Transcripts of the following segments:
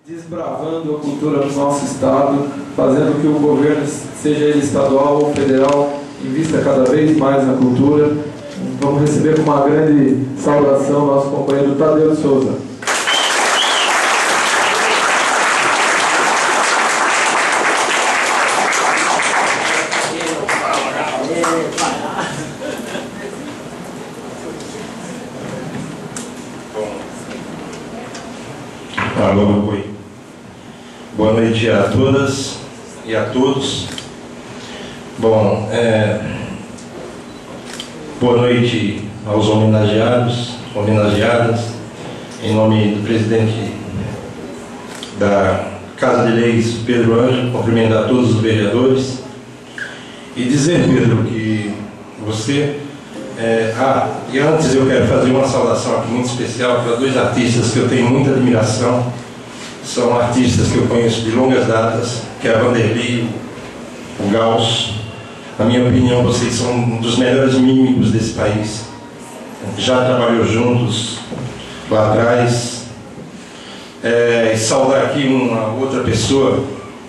desbravando a cultura do nosso estado, fazendo que o governo, seja ele estadual ou federal, invista cada vez mais na cultura. Vamos receber com uma grande saudação nosso companheiro Tadeu de Souza. Alô, oi. Boa noite a todas e a todos. Bom, boa noite aos homenageadas, em nome do presidente da Casa de Leis, Pedro Ângelo, cumprimentar todos os vereadores e dizer, Pedro, que você... e antes eu quero fazer uma saudação aqui muito especial para dois artistas que eu tenho muita admiração. São artistas que eu conheço de longas datas, que é a Vanderlei, o Gauss. Na minha opinião, vocês são um dos melhores mímicos desse país. Já trabalhou juntos lá atrás. E saudar aqui uma outra pessoa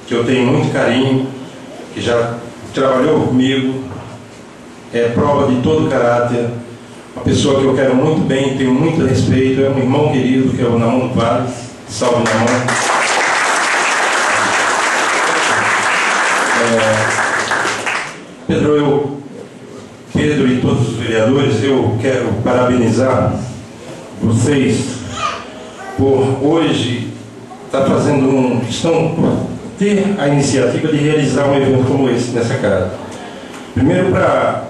que eu tenho muito carinho, que já trabalhou comigo, é prova de todo caráter, uma pessoa que eu quero muito bem, tenho muito respeito, é um irmão querido, que é o Namon Vale. Salve, Namon. Pedro e todos os vereadores, eu quero parabenizar vocês por hoje estão por ter a iniciativa de realizar um evento como esse nessa casa. Primeiro, para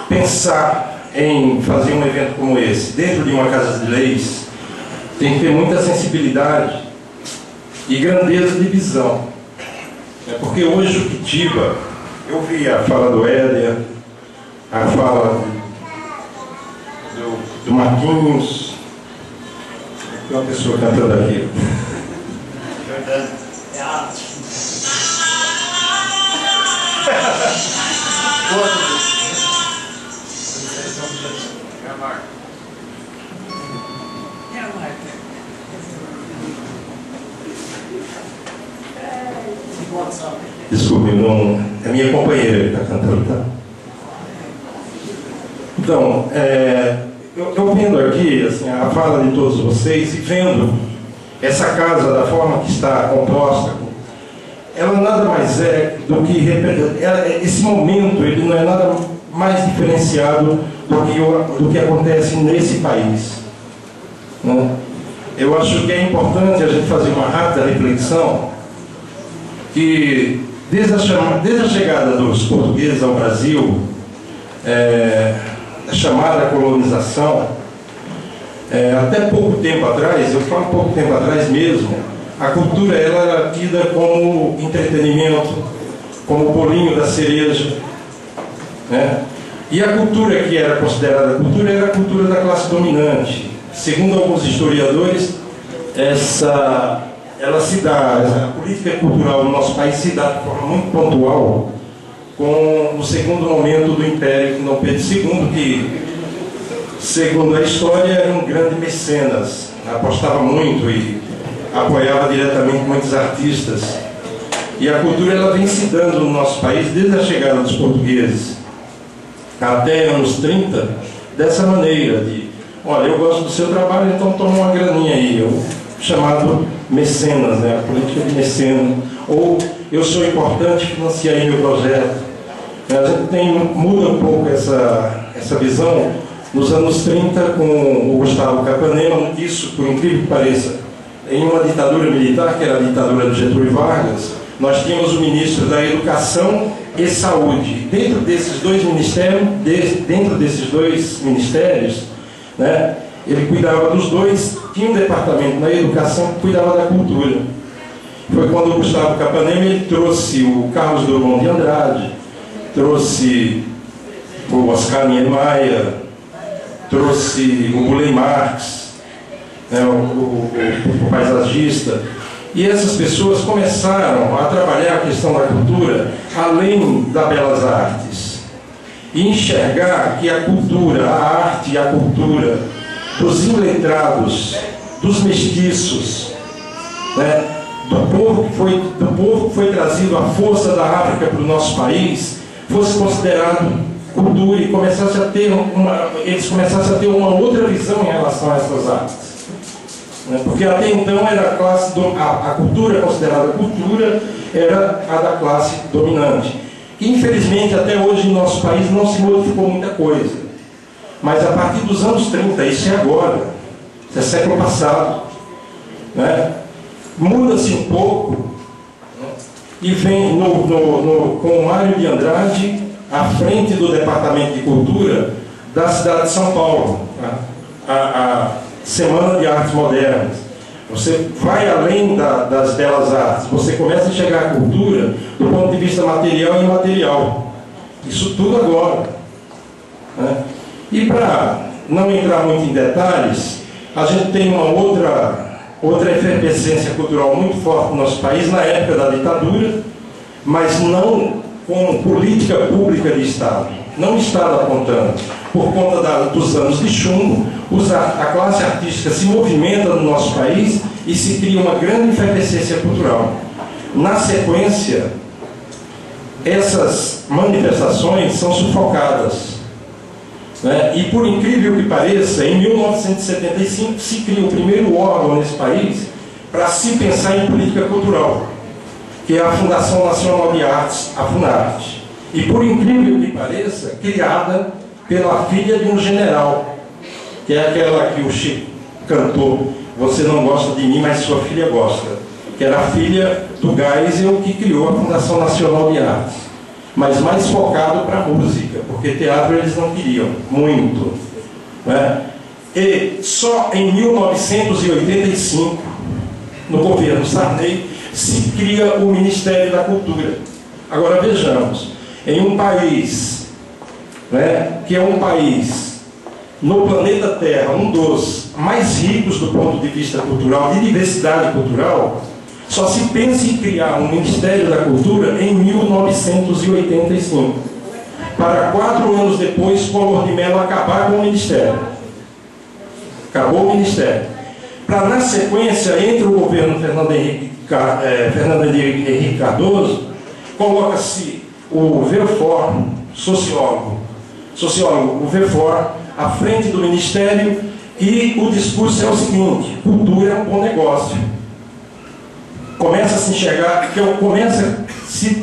pensar em fazer um evento como esse dentro de uma casa de leis, tem que ter muita sensibilidade e grandeza de visão. Porque hoje o Pitiba, eu vi a fala do Éder, a fala do Marquinhos, tem uma pessoa cantando aqui. Verdade. É arte. Desculpe, não, é minha companheira que está cantando, tá? Então, eu vendo aqui assim, a fala de todos vocês e vendo essa casa da forma que está composta, ela nada mais é do que esse momento, ele não é nada mais diferenciado do que acontece nesse país, né? Eu acho que é importante a gente fazer uma rápida reflexão que desde a chegada dos portugueses ao Brasil, a chamada colonização, até pouco tempo atrás, eu falo pouco tempo atrás mesmo, a cultura ela era tida como entretenimento, como o bolinho da cereja, né? E a cultura que era considerada cultura era a cultura da classe dominante. Segundo alguns historiadores, a política cultural no nosso país se dá de forma muito pontual com o segundo momento do Império de Dom Pedro II, que, segundo a história, era um grande mecenas, apostava muito e apoiava diretamente muitos artistas. E a cultura ela vem se dando no nosso país desde a chegada dos portugueses até anos 30, dessa maneira de, olha, eu gosto do seu trabalho, então toma uma graninha aí, chamado mecenas, né? A política de mecenas, ou eu sou importante, financia aí meu projeto. A gente muda um pouco essa visão nos anos 30 com o Gustavo Capanema. Isso, por incrível que pareça, em uma ditadura militar, que era a ditadura do Getúlio Vargas, nós tínhamos o ministro da Educação e Saúde. Dentro desses dois ministérios, né, ele cuidava dos dois, tinha um departamento na educação que cuidava da cultura. Foi quando o Gustavo Capanema ele trouxe o Carlos Drummond de Andrade, trouxe o Oscar Niemeyer, trouxe o Burle Marx, né, o paisagista. E essas pessoas começaram a trabalhar a questão da cultura além das belas artes. E enxergar que a cultura, a arte e a cultura dos iletrados, dos mestiços, né, povo que foi trazido à força da África para o nosso país fosse considerado cultura e eles começassem a ter uma outra visão em relação a essas artes. Porque até então era a cultura considerada cultura era a da classe dominante. E, infelizmente, até hoje em nosso país não se modificou muita coisa. Mas a partir dos anos 30, isso é agora, isso é século passado, né? Muda-se um pouco, né? E vem com o Mário de Andrade à frente do Departamento de Cultura da cidade de São Paulo, a Semana de Artes Modernas. Você vai além das belas artes, você começa a enxergar a cultura do ponto de vista material e imaterial. Isso tudo agora, né? E para não entrar muito em detalhes, a gente tem uma outra efervescência cultural muito forte no nosso país na época da ditadura, mas não como política pública de Estado. Não o Estado apontando. Por conta dos anos de chumbo, a classe artística se movimenta no nosso país e se cria uma grande efervescência cultural. Na sequência, essas manifestações são sufocadas, né? E por incrível que pareça, em 1975 se cria o primeiro órgão nesse país para se pensar em política cultural, que é a Fundação Nacional de Artes, a Funarte. E por incrível que pareça, criada pela filha de um general, que é aquela que o Chico cantou, "Você não gosta de mim, mas sua filha gosta", que era a filha do Geisel, que criou a Fundação Nacional de Artes, mas mais focado para a música, porque teatro eles não queriam muito, né? E só em 1985, no governo Sarney, se cria o Ministério da Cultura. Agora vejamos, em um país, né, que é um país no planeta Terra, um dos mais ricos do ponto de vista cultural, de diversidade cultural, só se pensa em criar um Ministério da Cultura em 1985, para 4 anos depois Collor de Mello acabar com o Ministério. Acabou o Ministério. Para, na sequência, entre o governo Fernando Henrique Cardoso, coloca-se o Verfort, sociólogo, o Verfort, à frente do Ministério, e o discurso é o seguinte: cultura é um bom negócio. Começa a se enxergar,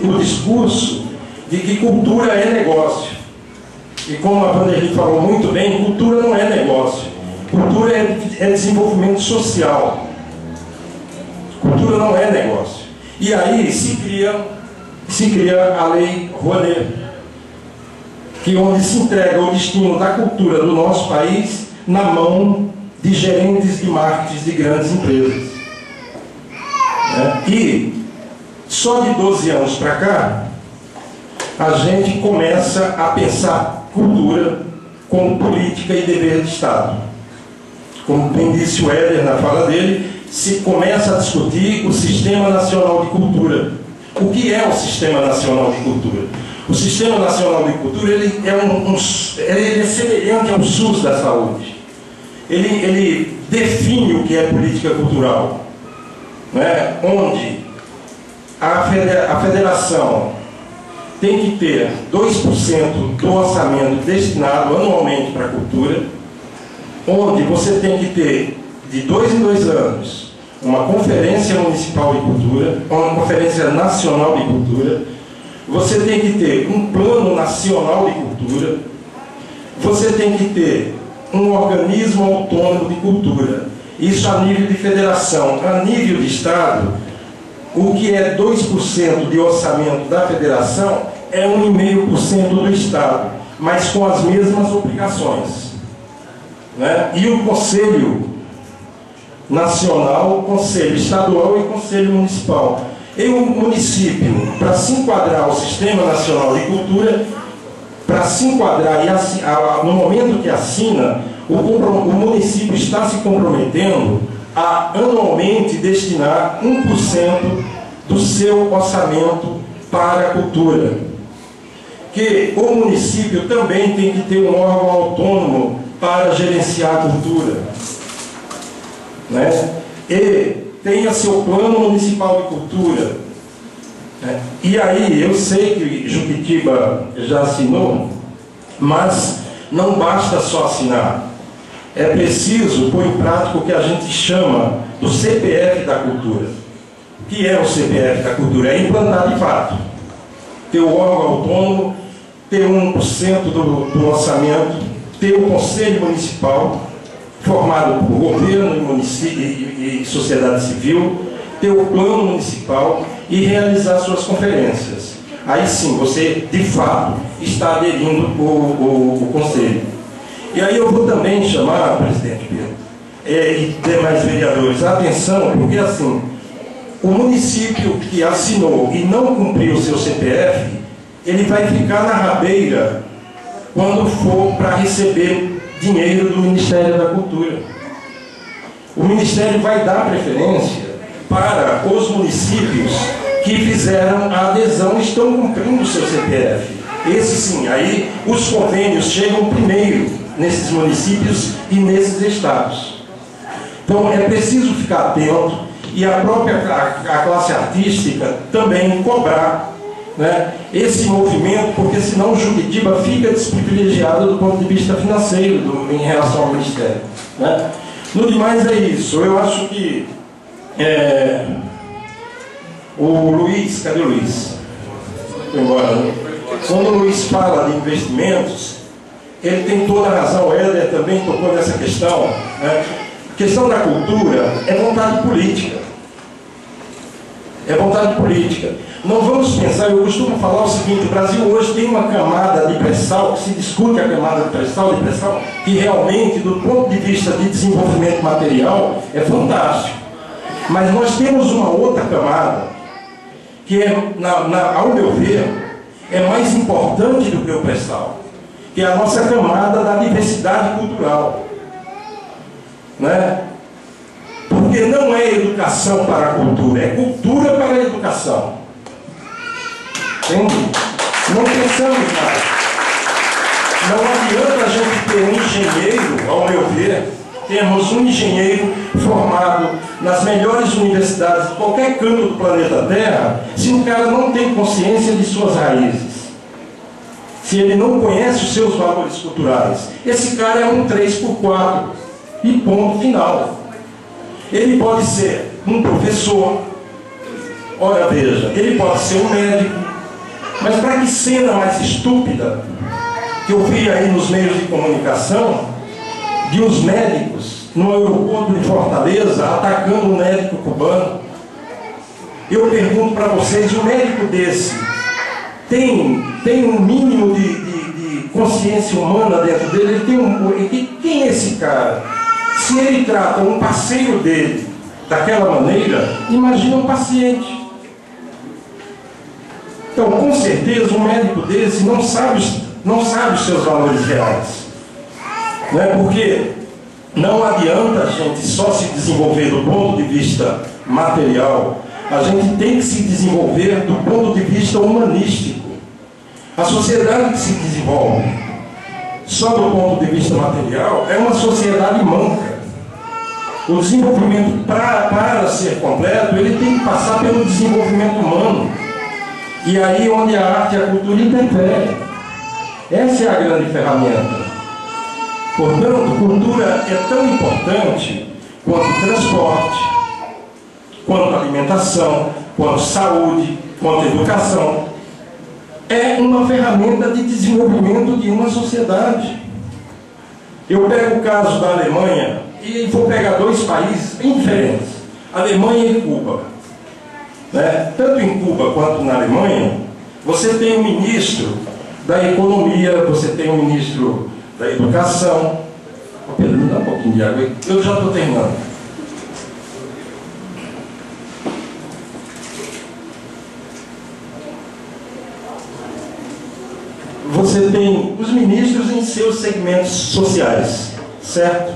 o discurso de que cultura é negócio. E como a Vanderlei falou muito bem, cultura não é negócio. Cultura é desenvolvimento social. Cultura não é negócio. E aí se cria a Lei Rouanet, onde se entrega o destino da cultura do nosso país na mão de gerentes de marketing de grandes empresas. E só de 12 anos para cá, a gente começa a pensar cultura como política e dever de Estado. Como bem disse o Éder na fala dele, se começa a discutir o Sistema Nacional de Cultura. O que é o Sistema Nacional de Cultura? O Sistema Nacional de Cultura ele é semelhante ao SUS da saúde. Ele define o que é política cultural, né? Onde a federação tem que ter 2% do orçamento destinado anualmente para a cultura, onde você tem que ter, de 2 em 2 anos, uma conferência municipal de cultura, uma conferência nacional de cultura, você tem que ter um plano nacional de cultura, você tem que ter um organismo autônomo de cultura. Isso a nível de federação. A nível de Estado, o que é 2% de orçamento da federação é 1,5% do Estado, mas com as mesmas obrigações, né? E o Conselho Nacional, Conselho Estadual e Conselho Municipal. E o município, para se enquadrar ao Sistema Nacional de Cultura, para se enquadrar no momento que assina, o município está se comprometendo a anualmente destinar 1% do seu orçamento para a cultura. Que o município também tem que ter um órgão autônomo para gerenciar a cultura, né? E tenha seu plano municipal de cultura. E aí, eu sei que Juquitiba já assinou, mas não basta só assinar. É preciso pôr em prática o que a gente chama do CPF da cultura. O que é o CPF da cultura? É implantar de fato. Ter o órgão autônomo, ter 1% do orçamento, ter o Conselho Municipal, formado por governo e sociedade civil, ter o plano municipal e realizar suas conferências. Aí sim, você, de fato, está aderindo o Conselho. E aí eu vou também chamar, presidente Pedro, e demais vereadores, a atenção, porque assim, o município que assinou e não cumpriu o seu CPF, ele vai ficar na rabeira quando for para receber dinheiro do Ministério da Cultura. O Ministério vai dar preferência para os municípios que fizeram a adesão e estão cumprindo o seu CPF. Esse sim, aí os convênios chegam primeiro nesses municípios e nesses estados. Então é preciso ficar atento e a própria classe artística também cobrar, né, esse movimento, porque senão o Juquitiba fica desprivilegiado do ponto de vista financeiro em relação ao Ministério, né? No demais é isso. Eu acho que o Luiz, cadê o Luiz? Foi embora, né? Quando o Luiz fala de investimentos, ele tem toda a razão. O Éder também tocou nessa questão, né? A questão da cultura é vontade política. É vontade política. Não vamos pensar, eu costumo falar o seguinte: o Brasil hoje tem uma camada de pré-sal, que se discute a camada de pré-sal, que realmente, do ponto de vista de desenvolvimento material, é fantástico. Mas nós temos uma outra camada, que é, ao meu ver, é mais importante do que o pré-sal, que é a nossa camada da diversidade cultural, né? Porque não é educação para a cultura, é cultura para a educação. Entende? Não pensamos mais. Não adianta a gente ter um engenheiro, ao meu ver, temos um engenheiro formado nas melhores universidades de qualquer canto do planeta Terra, se o cara não tem consciência de suas raízes, se ele não conhece os seus valores culturais. Esse cara é um 3x4 e ponto final. Ele pode ser um professor, ora veja, ele pode ser um médico, mas para que cena mais estúpida que eu vi aí nos meios de comunicação, de uns médicos no aeroporto de Fortaleza atacando um médico cubano. Eu pergunto para vocês, um médico desse tem um mínimo de consciência humana dentro dele? Ele tem quem é esse cara? Se ele trata um parceiro dele daquela maneira, imagina um paciente. Então, com certeza, um médico desse não sabe os seus valores reais. Não é? Porque não adianta a gente só se desenvolver do ponto de vista material, a gente tem que se desenvolver do ponto de vista humanístico. A sociedade que se desenvolve só do ponto de vista material é uma sociedade manca. O desenvolvimento, para ser completo, ele tem que passar pelo desenvolvimento humano. E aí onde a arte e a cultura interferem. Essa é a grande ferramenta. Portanto, cultura é tão importante quanto transporte, quanto alimentação, quanto saúde, quanto educação. É uma ferramenta de desenvolvimento de uma sociedade. Eu pego o caso da Alemanha e vou pegar dois países bem diferentes, Alemanha e Cuba. Né? Tanto em Cuba quanto na Alemanha, você tem um ministro da economia, você tem um ministro da educação. Pedro, me dá um pouquinho de água aí. Eu já estou terminando. Você tem os ministros em seus segmentos sociais, certo?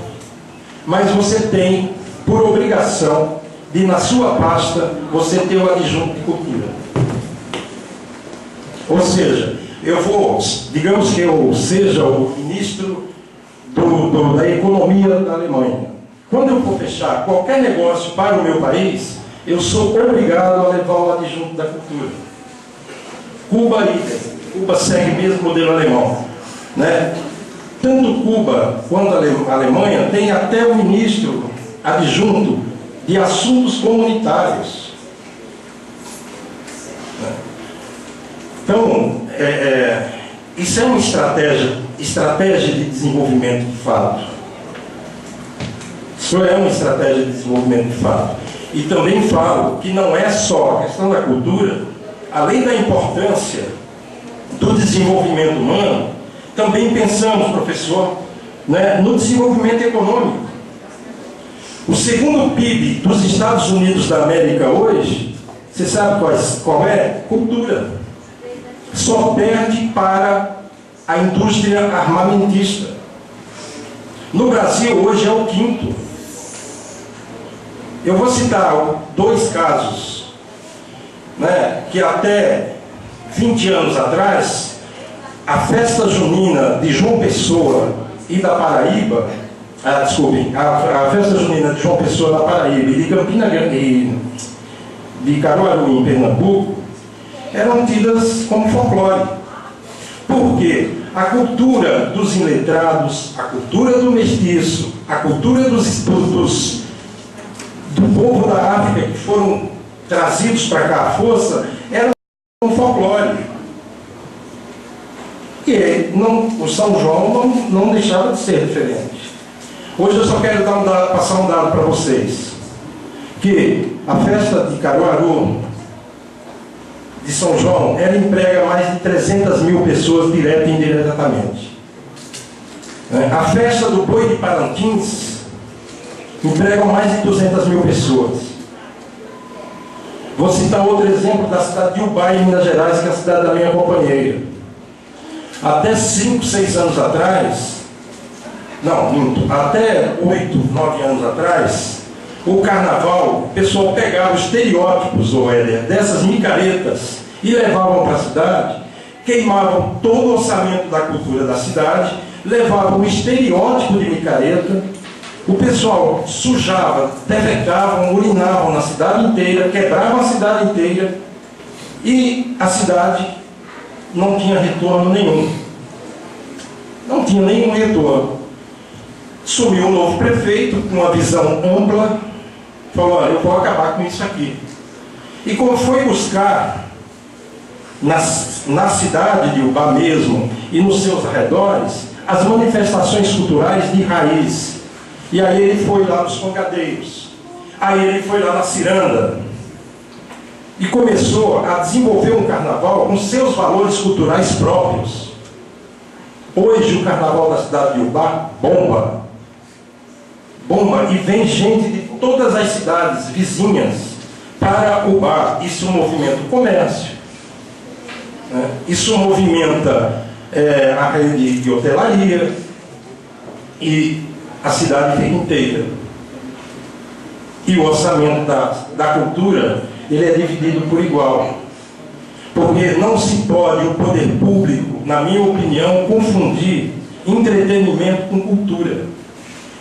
Mas você tem, por obrigação, de na sua pasta, você ter o adjunto de cultura. Ou seja, digamos que eu seja o ministro da economia da Alemanha. quando eu for fechar qualquer negócio para o meu país, eu sou obrigado a levar o adjunto da cultura. Cuba, Cuba segue mesmo o modelo alemão, né? Tanto Cuba quanto a Alemanha tem até o ministro adjunto de assuntos comunitários. Então, isso é uma estratégia de desenvolvimento de fato. Isso é uma estratégia de desenvolvimento de fato. E também falo que não é só a questão da cultura, além da importância do desenvolvimento humano, também pensamos, professor, né, no desenvolvimento econômico. O segundo PIB dos Estados Unidos da América hoje, você sabe qual é? Cultura. Só perde para a indústria armamentista. No Brasil, hoje é o quinto. Eu vou citar dois casos, né, que até 20 anos atrás, a festa junina de João Pessoa e da Paraíba, a festa junina de João Pessoa da Paraíba e de Campina Grande, de Caruaru, em Pernambuco, eram tidas como folclore. Por quê? A cultura dos iletrados, a cultura do mestiço, a cultura do povo da África que foram trazidos para cá à força, era um folclore. E o São João não deixava de ser diferente. Hoje eu só quero passar um dado para vocês, que a festa de Caruaru, de São João, ela emprega mais de 300 mil pessoas direta e indiretamente. A festa do Boi de Parintins emprega mais de 200 mil pessoas. Vou citar outro exemplo da cidade de Ubai, em Minas Gerais, que é a cidade da minha companheira. Até 5, 6 anos atrás, até 8, 9 anos atrás, o carnaval, o pessoal pegava os estereótipos, dessas micaretas e levavam para a cidade, queimavam todo o orçamento da cultura da cidade, levavam o estereótipo de micareta, o pessoal sujava, defecavam, urinavam na cidade inteira, quebravam a cidade inteira e a cidade não tinha retorno nenhum. Não tinha nenhum retorno. Sumiu um novo prefeito com uma visão ampla, falou, olha, eu vou acabar com isso aqui. E como foi buscar na cidade de Ubá mesmo e nos seus arredores as manifestações culturais de raiz. E aí ele foi lá nos Congadeiros, aí ele foi lá na Ciranda e começou a desenvolver um carnaval com seus valores culturais próprios. Hoje o carnaval da cidade de Ubá bomba e vem gente de todas as cidades vizinhas para Ubá. Isso movimenta o comércio, né? Isso movimenta a rede de hotelaria e a cidade fica inteira. E o orçamento da cultura, ele é dividido por igual. Porque não se pode o poder público, na minha opinião, confundir entretenimento com cultura.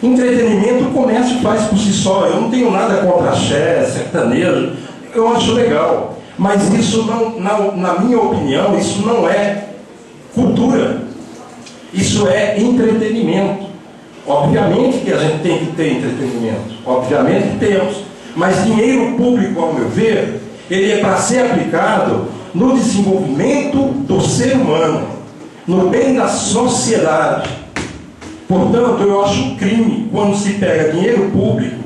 Entretenimento o comércio faz por si só. Eu não tenho nada contra axé, sertanejo, eu acho legal. Mas isso na minha opinião, isso não é cultura. Isso é entretenimento. Obviamente que a gente tem que ter entretenimento, obviamente que temos, mas dinheiro público, ao meu ver, ele é para ser aplicado no desenvolvimento do ser humano, no bem da sociedade. Portanto, eu acho um crime quando se pega dinheiro público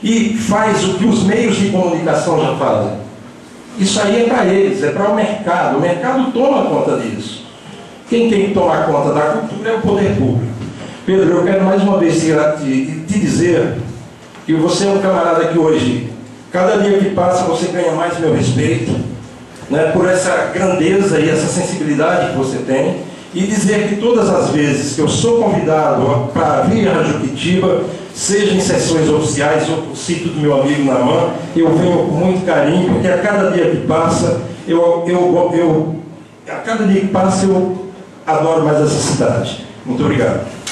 e faz o que os meios de comunicação já fazem. Isso aí é para eles, é para o mercado toma conta disso. Quem tem que tomar conta da cultura é o poder público. Pedro, eu quero mais uma vez te dizer que você é um camarada que hoje, cada dia que passa, você ganha mais meu respeito, né, por essa grandeza e essa sensibilidade que você tem, e dizer que todas as vezes que eu sou convidado para vir a Juquitiba, seja em sessões oficiais ou no sítio do meu amigo Namã, eu venho com muito carinho, porque a cada dia que passa, eu adoro mais essa cidade. Muito obrigado.